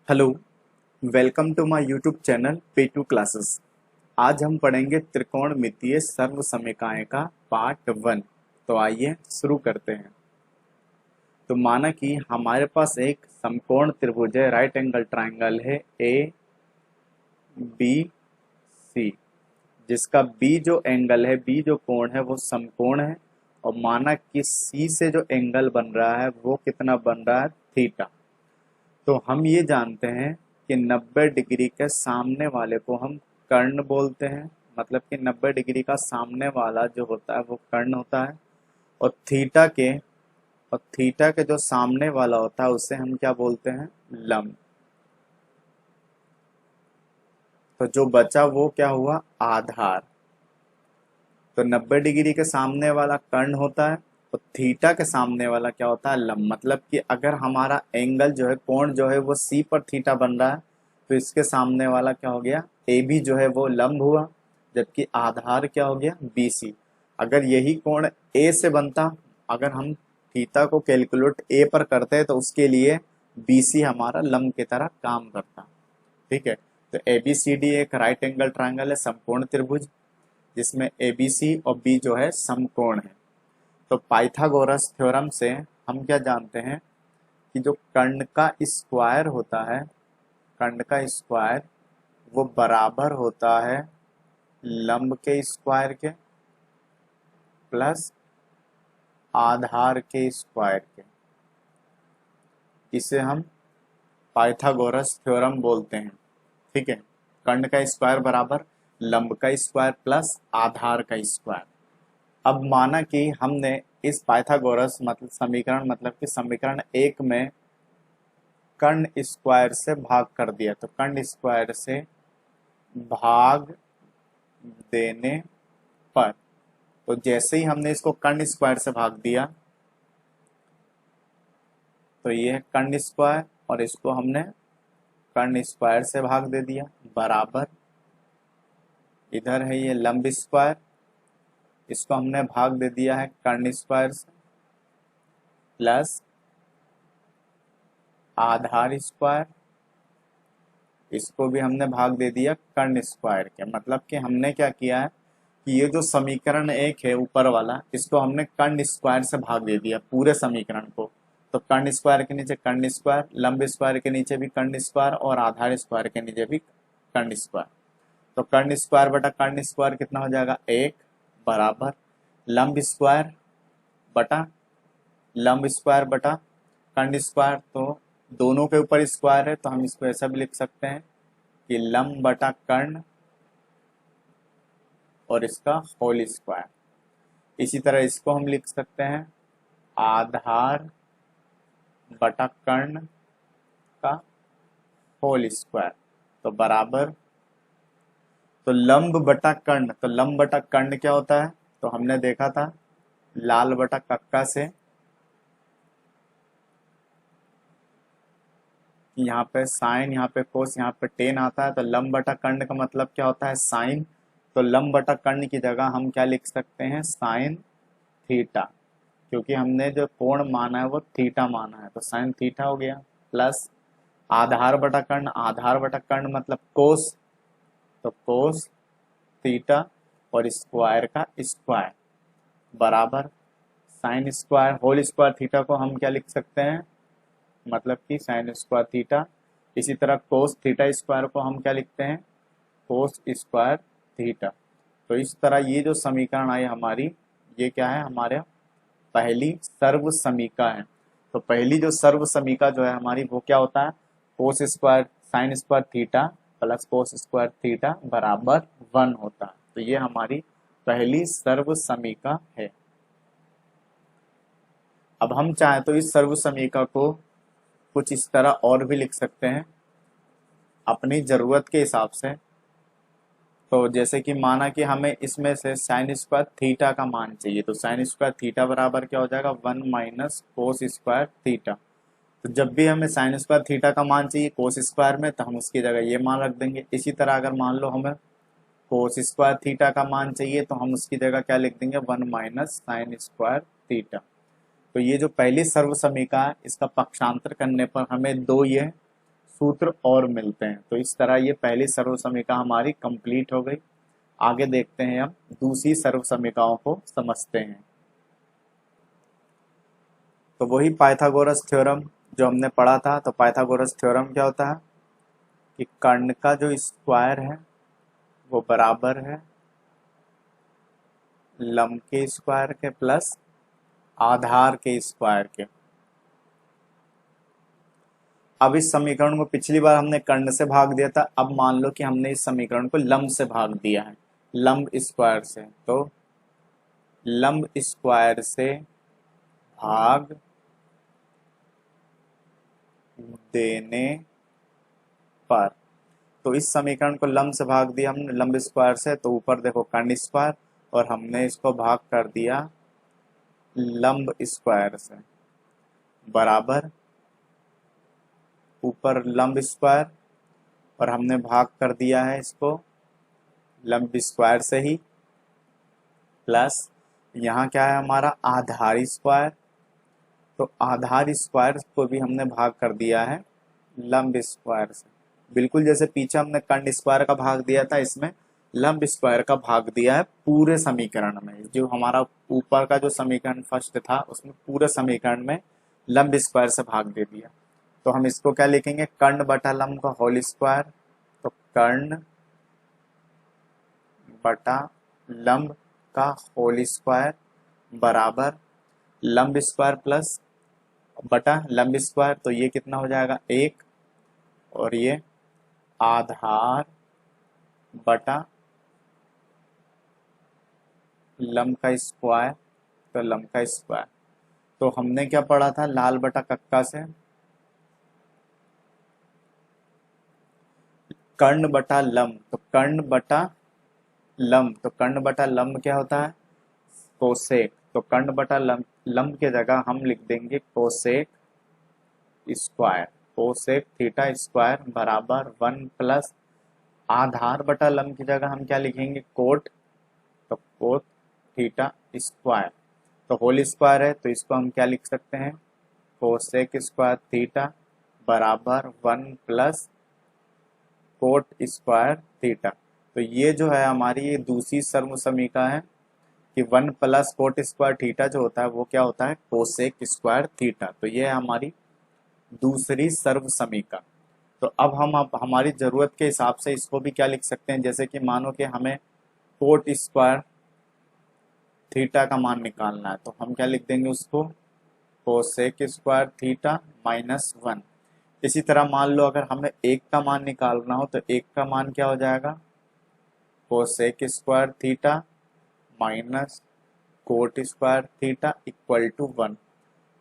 Hello, welcome to my YouTube channel पे2 classes. आज हम पढ़ेंगे त्रिकोणमितीय सर्वसमीकाएं का पार्ट 1। तो आइए शुरू करते हैं। तो माना कि हमारे पास एक समकोण त्रिभुज है, राइट एंगल ट्राइंगल है ए बी सी, जिसका बी जो एंगल है, बी जो कोण है वो समकोण है। और माना कि सी से जो एंगल बन रहा है वो कितना बन रहा है, थीटा। तो हम ये जानते हैं कि 90 डिग्री के सामने वाले को हम कर्ण बोलते हैं। मतलब कि 90 डिग्री का सामने वाला जो होता है वो कर्ण होता है। और थीटा के जो सामने वाला होता है उसे हम क्या बोलते हैं, लंब। तो जो बचा वो क्या हुआ, आधार। तो 90 डिग्री के सामने वाला कर्ण होता है और थीटा के सामने वाला क्या होता है, लंब। मतलब कि अगर हमारा एंगल जो है, कोण जो है वो सी पर थीटा बन रहा है, तो इसके सामने वाला क्या हो गया, ए बी जो है वो लंब हुआ। जबकि आधार क्या हो गया, बी सी। अगर यही कोण ए से बनता, अगर हम थीटा को कैलकुलेट ए पर करते हैं तो उसके लिए बी सी हमारा लंब की तरह काम करता। ठीक है। तो ए बी सी डी एक राइट एंगल ट्राइंगल है, समकोण त्रिभुज, जिसमें ए बी सी और बी जो है समकोण है। तो पाइथागोरस थ्योरम से हम क्या जानते हैं कि जो कर्ण का स्क्वायर होता है, कर्ण का स्क्वायर वो बराबर होता है लंब के स्क्वायर के प्लस आधार के स्क्वायर के। इसे हम पाइथागोरस थ्योरम बोलते हैं। ठीक है। कर्ण का स्क्वायर बराबर लंब का स्क्वायर प्लस आधार का स्क्वायर। अब माना कि हमने इस पाइथागोरस मतलब समीकरण, मतलब कि समीकरण एक में कर्ण स्क्वायर से भाग कर दिया। तो कर्ण स्क्वायर से भाग देने पर, तो जैसे ही हमने इसको कर्ण स्क्वायर से भाग दिया तो ये है कर्ण स्क्वायर, और इसको हमने कर्ण स्क्वायर से भाग दे दिया, बराबर इधर है ये लंब स्क्वायर, इसको हमने भाग दे दिया है कर्ण स्क्वायर से, प्लस आधार स्क्वायर, इसको भी हमने भाग दे दिया कर्ण स्क्वायर के। मतलब कि हमने क्या किया है कि ये जो समीकरण एक है ऊपर वाला, इसको हमने कर्ण स्क्वायर से भाग दे दिया पूरे समीकरण को। तो कर्ण स्क्वायर के नीचे कर्ण स्क्वायर, लंब स्क्वायर के नीचे भी कर्ण स्क्वायर और आधार स्क्वायर के नीचे भी कर्ण स्क्वायर। तो कर्ण स्क्वायर बटा कर्ण स्क्वायर कितना हो जाएगा, एक, बराबर लंब स्क्वायर बटा लंब स्क्वायर बटा कर्ण स्क्वायर। तो दोनों के ऊपर स्क्वायर है तो हम इसको ऐसा भी लिख सकते हैं कि लंब बटा कर्ण और इसका होल स्क्वायर। इसी तरह इसको हम लिख सकते हैं आधार बटा कर्ण का होल स्क्वायर। तो बराबर, तो लंब बटा कर्ण, तो लंब बटा कर्ण क्या होता है, तो हमने देखा था लाल बटा कक्का से, यहाँ पे साइन, यहाँ पे कोस, यहाँ पे टेन आता है। तो लंब बटा कर्ण का मतलब क्या होता है, साइन। तो लंब बटा कर्ण की जगह हम क्या लिख सकते हैं, साइन थीटा, क्योंकि हमने जो कोण माना है वो थीटा माना है, तो साइन थीटा हो गया। प्लस आधार बटा कर्ण, आधार बटा कर्ण मतलब कोस, तो कोस थीटा और स्क्वायर का स्क्वायर, बराबर sine square whole square theta को हम क्या लिख सकते हैं, मतलब कि साइन स्क्वायर थीटा। इसी तरह कोस थीटा स्क्वायर को हम क्या लिखते हैं, कोस स्क्वायर थीटा। तो इस तरह ये जो समीकरण आई हमारी, ये क्या है, हमारे पहली सर्व समीका है। तो पहली जो सर्व समीका जो है हमारी, वो क्या होता है, cos square sine square theta plus cos square theta बराबर 1 होता है। तो ये हमारी पहली सर्व समीका है। अब हम चाहें तो इस सर्व समीका को कुछ इस तरह और भी लिख सकते हैं अपनी जरूरत के हिसाब से। तो जैसे कि माना कि हमें इसमें से साइन स्क्वायर थीटा का मान चाहिए, तो साइन स्क्वायर थीटा बराबर क्या हो जाएगा, 1 माइनस कोस स्क्वायर थीटा। तो जब भी हमें साइन स्क्वायर थीटा का मान चाहिए कोस स्क्वायर में, तो हम उसकी जगह ये मान रख देंगे। इसी तरह अगर मान लो हमें कोस स्क्वायर थीटा का मान चाहिए तो हम उसकी जगह क्या लिख देंगे, 1 माइनस साइन स्क्वायर थीटा। तो ये जो पहली सर्व समीका है, इसका पक्षांतर करने पर हमें दो ये सूत्र और मिलते हैं। तो इस तरह ये पहली सर्व समीकरण हमारी कंप्लीट हो गई। आगे देखते हैं हम दूसरी सर्व समीकरणों को समझते हैं। तो वही पाइथागोरस थ्योरम जो हमने पढ़ा था। तो पाइथागोरस थ्योरम क्या होता है कि कर्ण का जो स्क्वायर है वो बराबर है लंब के स्क्वायर के प्लस आधार के स्क्वायर के। अब इस समीकरण को पिछली बार हमने कर्ण से भाग दिया था, अब मान लो कि हमने इस समीकरण को लंब से भाग दिया है, लंब स्क्वायर से। तो लंब स्क्वायर से भाग देने पर, तो इस समीकरण को लंब से भाग दिया हमने लंब स्क्वायर से, तो ऊपर देखो कर्ण स्क्वायर और हमने इसको भाग कर दिया लंब स्क्वायर से, बराबर ऊपर लंब स्क्वायर और हमने भाग कर दिया है इसको लंब स्क्वायर से ही, प्लस यहाँ क्या है हमारा आधार स्क्वायर। तो आधार स्क्वायर को भी हमने भाग कर दिया है लंब स्क्वायर से। बिल्कुल जैसे पीछे हमने कर्ण स्क्वायर का भाग दिया था, इसमें लंब स्क्वायर का भाग दिया है पूरे समीकरण में। जो हमारा ऊपर का जो समीकरण फर्स्ट था उसमें पूरे समीकरण में लंब स्क्वायर से भाग दे दिया। तो हम इसको क्या लिखेंगे, कर्ण बटा लंब का होल स्क्वायर। तो कर्ण बटा लंब का होल स्क्वायर बराबर लंब स्क्वायर प्लस बटा लंब स्क्वायर, तो ये कितना हो जाएगा 1, और ये आधार बटा लंब का स्क्वायर, तो लंब का स्क्वायर। तो हमने क्या पढ़ा था लाल बटा कक्का से, कर्ण बटा लंब। तो कर्ण बटा लंब, तो कर्ण बटा लंब क्या होता है कोसेक। तो कर्ण बटा लंब, लंब के जगह हम लिख देंगे cosec square, cosec theta square बराबर 1 प्लस आधार बटा लंब की जगह हम क्या लिखेंगे कोट, तो कोट थीटा स्क्वायर। तो होल स्क्वायर है तो इसको हम क्या लिख सकते हैं कोसेक स्क्वायर थीटा बराबर 1 प्लस कोट स्क्वायर थीटा। तो ये जो है हमारी ये दूसरी सर्व समीकरण है कि 1 प्लस कोट स्क्वायर थीटा जो होता है वो क्या होता है कोसेक स्क्वायर थीटा। तो ये है हमारी दूसरी सर्व समीकरण। तो अब हमारी जरूरत के हिसाब से इसको भी क्या लिख सकते हैं, जैसे कि मानो कि हमें कोट स्क्वायर थीटा का मान निकालना है, तो हम क्या लिख देंगे उसको कोसेक स्क्वायर थीटा -1। इसी तरह मान लो अगर हमें 1 का मान निकालना हो तो 1 का मान क्या हो जाएगा cosec square theta minus cot square theta equal to 1।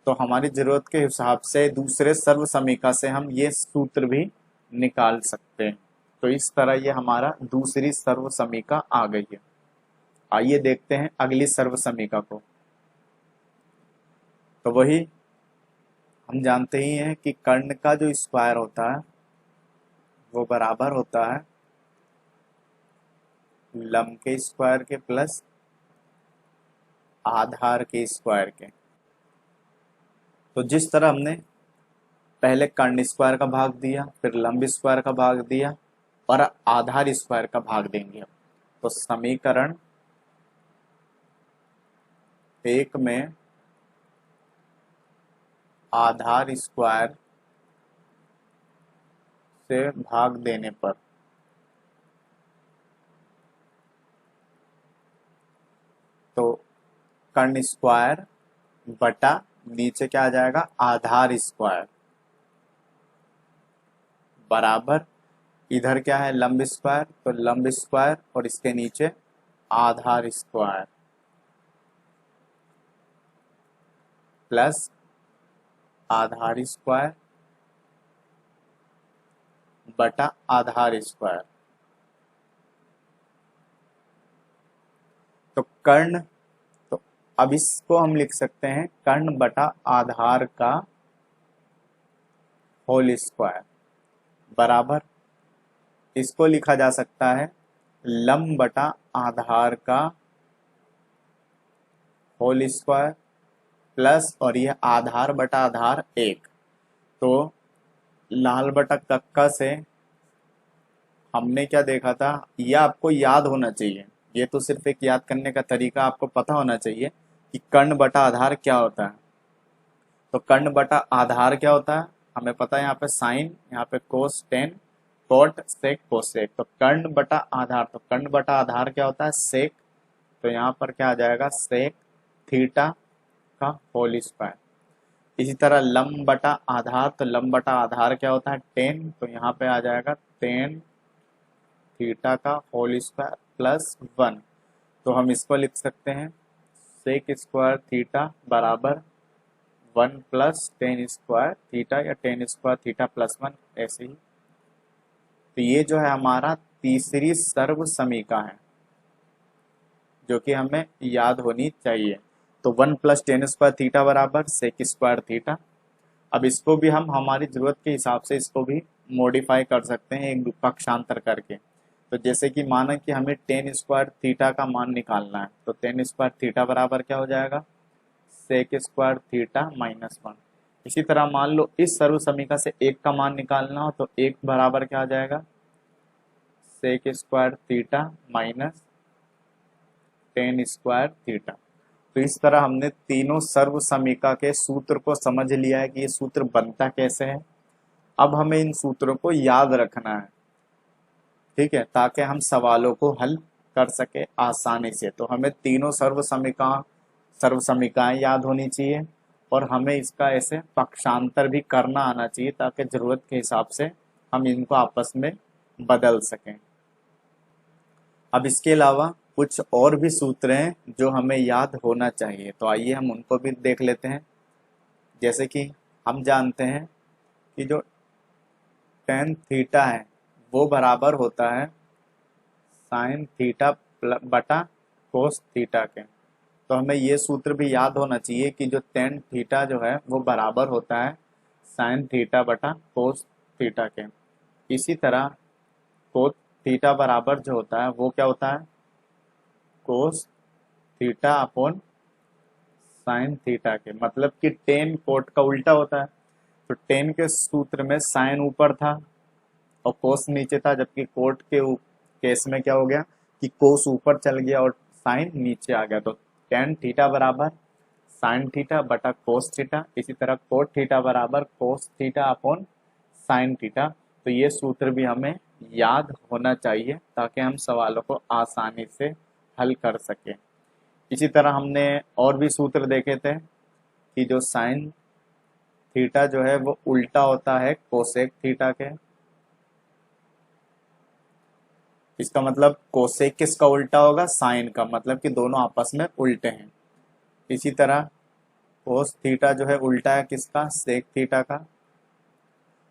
तो हमारी जरूरत के हिसाब से दूसरे सर्व समीकरण से हम ये सूत्र भी निकाल सकते हैं। तो इस तरह ये हमारा दूसरी सर्व समीकरण आ गई है। आइए देखते हैं अगली सर्व समीकरण को। तो वही हम जानते ही हैं कि कर्ण का जो स्क्वायर होता है वो बराबर होता है लंब के स्क्वायर के प्लस आधार के स्क्वायर के। तो जिस तरह हमने पहले कर्ण स्क्वायर का भाग दिया, फिर लंब स्क्वायर का भाग दिया और आधार स्क्वायर का भाग देंगे हम, तो समीकरण 1 में आधार स्क्वायर से भाग देने पर तो कर्ण स्क्वायर बटा नीचे क्या आ जाएगा आधार स्क्वायर बराबर इधर क्या है लंब स्क्वायर, तो लंब स्क्वायर और इसके नीचे आधार स्क्वायर प्लस आधार स्क्वायर बटा आधार स्क्वायर। तो कर्ण, तो अब इसको हम लिख सकते हैं कर्ण बटा आधार का होल स्क्वायर बराबर इसको लिखा जा सकता है लंब बटा आधार का होल स्क्वायर प्लस और यह आधार बटा आधार 1। तो लाल बटा कक्का से हमने क्या देखा था, ये आपको याद होना चाहिए, ये तो सिर्फ एक याद करने का तरीका आपको पता होना चाहिए कि कर्ण बटा आधार क्या होता है। तो कर्ण बटा आधार क्या होता है, हमें पता है यहाँ पे साइन, यहाँ पे कोस, टेन, कॉट, सेक, कोसेक। तो कर्ण बटा आधार, तो कर्ण बटा आधार क्या होता है, सेक। तो यहाँ पर क्या आ जाएगा, सेक थीटा का होल स्क्वायर। इसी तरह लंब बटा आधार, तो लंब बटा आधार क्या होता है, टेन। तो यहाँ पे आ जाएगा टेन थीटा का होल स्क्वायर प्लस वन। तो हम इसको लिख सकते हैं सेक स्क्वायर थीटा बराबर one plus tan square theta, या tan square theta plus one, ऐसे ही। तो ये जो है हमारा तीसरी सर्व समीका है जो कि हमें याद होनी चाहिए। तो one plus tan square theta बराबर सेक स्क्वायर थीटा। अब इसको भी हम हमारी जरूरत के हिसाब से इसको भी मॉडिफाई कर सकते हैं एक पक्षांतर करके। तो जैसे कि माना कि हमें टेन स्क्वायर थीटा का मान निकालना है, तो टेन स्क्वायर थीटा बराबर क्या हो जाएगा, sec square theta minus one. इसी तरह मान लो इस सर्व समीका से एक का मान निकालना हो, तो एक बराबर क्या आ जाएगा, sec square theta minus tan square theta. तो इस तरह हमने तीनों सर्व समीका के सूत्र को समझ लिया है कि ये सूत्र बनता कैसे है। अब हमें इन सूत्रों को याद रखना है, ठीक है, ताकि हम सवालों को हल कर सके आसानी से। तो हमें तीनों सर्व समीकाएं याद होनी चाहिए और हमें इसका ऐसे पक्षांतर भी करना आना चाहिए ताकि जरूरत के हिसाब से हम इनको आपस में बदल सकें। अब इसके अलावा कुछ और भी सूत्र हैं जो हमें याद होना चाहिए, तो आइए हम उनको भी देख लेते हैं। जैसे कि हम जानते हैं कि जो टेन थीटा है वो बराबर होता है साइन थीटा बटा कोस थीटा के। तो हमें ये सूत्र भी याद होना चाहिए कि जो टेन थीटा जो है वो बराबर होता है साइन थीटा बटा कोस थीटा के। इसी तरह कोस थीटा बराबर जो होता है वो क्या होता है, cos theta upon sine theta के। मतलब कि टेन कोट का उल्टा होता है। तो टेन के सूत्र में साइन ऊपर था और कोस नीचे था, जबकि कोट के केस में क्या हो गया कि कोस ऊपर चल गया और साइन नीचे आ गया। तो टेन थीटा बराबर साइन थीटा बटा कोस थीटा। इसी तरह कोट थीटा बराबर cos theta upon sine theta. तो ये सूत्र भी हमें याद होना चाहिए ताकि हम सवालों को आसानी से हल कर सकें। इसी तरह हमने और भी सूत्र देखे थे कि जो साइन थीटा जो है वो उल्टा होता है कोसेक थीटा के। इसका मतलब कोसेक किसका उल्टा होगा, साइन का, मतलब कि दोनों आपस में उल्टे हैं। इसी तरह कोस थीटा जो है उल्टा है किसका, सेक थीटा का।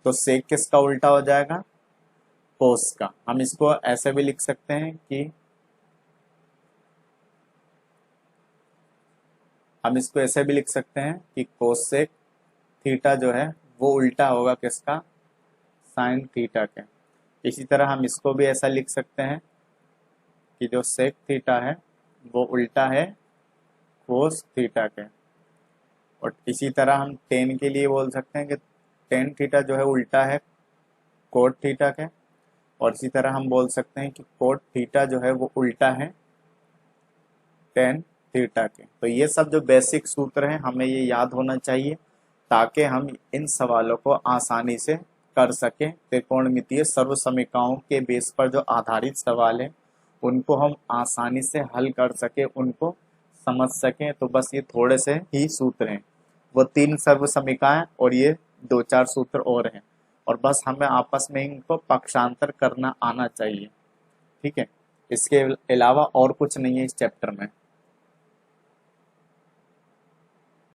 तो सेक किसका उल्टा हो जाएगा, कोस का। हम इसको ऐसे भी लिख सकते हैं कि कोसेक थीटा जो है वो उल्टा होगा किसका, साइन थीटा के। इसी तरह हम इसको भी ऐसा लिख सकते हैं कि जो सेक थीटा है वो उल्टा है कोस थीटा के। और इसी तरह हम टेन के लिए बोल सकते हैं कि टेन थीटा जो है उल्टा है कोट थीटा के। और इसी तरह हम बोल सकते हैं कि कोट थीटा जो है वो उल्टा है टेन थीटा के। तो ये सब जो बेसिक सूत्र हैं हमें ये याद होना चाहिए ताकि हम इन सवालों को आसानी से कर सकें। त्रिकोणमितीय सर्व समीकरणों के बेस पर जो आधारित सवाल है उनको हम आसानी से हल कर सके, उनको समझ सकें। तो बस ये थोड़े से ही सूत्र हैं, वो तीन सर्व समीकरण और ये दो चार सूत्र और हैं, और बस हमें आपस में इनको पक्षांतर करना आना चाहिए, ठीक है। इसके अलावा और कुछ नहीं है इस चैप्टर में।